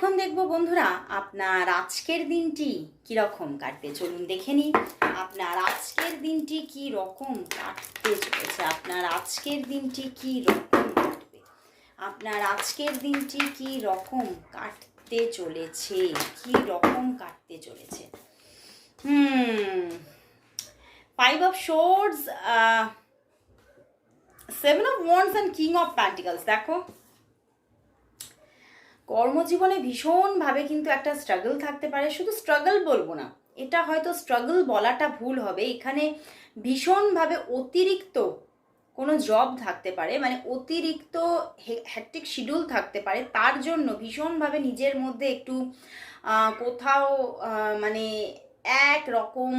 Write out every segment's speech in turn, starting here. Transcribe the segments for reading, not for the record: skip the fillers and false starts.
এখন দেখবো বন্ধুরা আপনার আজকের দিনটি কীরকম কাটবে। চলুন দেখে নিই আপনার আজকের দিনটি কী রকম কাটতে চলেছে। আপনার আজকের দিনটি কী রকম কাটবে, আপনার আজকের দিনটি কী রকম কাটতে চলেছে, কী রকম কাটতে চলেছে। 5 of Swords, 7 of Wands and King of Pentacles। দেখো, কর্মজীবনে ভীষণভাবে কিন্তু একটা স্ট্রাগল থাকতে পারে। শুধু স্ট্রাগল বলবো না, এটা হয়তো স্ট্রাগল বলাটা ভুল হবে। এখানে ভীষণভাবে অতিরিক্ত কোনো জব থাকতে পারে, মানে অতিরিক্ত হ্যাকটিক শিডিউল থাকতে পারে। তার জন্য ভীষণভাবে নিজের মধ্যে একটু কোথাও মানে এক রকম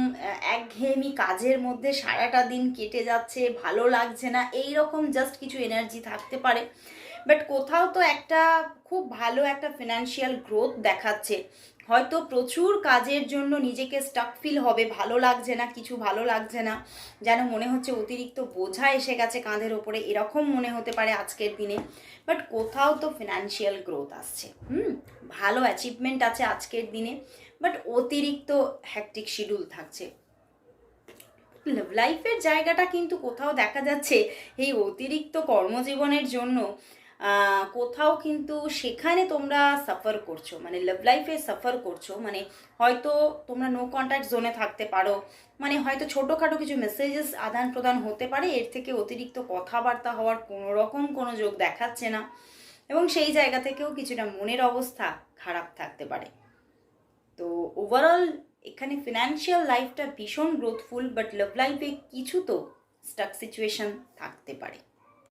একঘেয়েমি কাজের মধ্যে সারাটা দিন কেটে যাচ্ছে, ভালো লাগছে না, এই রকম জাস্ট কিছু এনার্জি থাকতে পারে। বাট কোথাও তো একটা খুব ভালো একটা ফিনান্সিয়াল গ্রোথ দেখাচ্ছে। হয়তো প্রচুর কাজের জন্য নিজেকে স্টাক ফিল হবে, ভালো লাগছে না, কিছু ভালো লাগছে না, যেন মনে হচ্ছে অতিরিক্ত বোঝা এসে গেছে কাঁধের ওপরে, এরকম মনে হতে পারে আজকের দিনে। বাট কোথাও তো ফিনান্সিয়াল গ্রোথ আসছে, ভালো অ্যাচিভমেন্ট আছে আজকের দিনে। বাট অতিরিক্ত হ্যাকটিক শিডিউল থাকছে। লাভ লাইফের জায়গাটা কিন্তু কোথাও দেখা যাচ্ছে এই অতিরিক্ত কর্মজীবনের জন্য কোথাও কিন্তু সেখানে তোমরা সাফার করছো, মানে লাভ লাইফে সাফার করছো। মানে হয়তো তোমরা নো কন্ট্যাক্ট জোনে থাকতে পারো, মানে হয়তো ছোটোখাটো কিছু মেসেজেস আদান প্রদান হতে পারে, এর থেকে অতিরিক্ত কথাবার্তা হওয়ার কোনো রকম কোনো যোগ দেখাচ্ছে না। এবং সেই জায়গা থেকেও কিছুটা মনের অবস্থা খারাপ থাকতে পারে। তো ওভারঅল এখানে ফিনান্সিয়াল লাইফটা ভীষণ গ্রোথফুল, বাট লাভ লাইফে কিছু তো স্টাক সিচুয়েশন থাকতে পারে।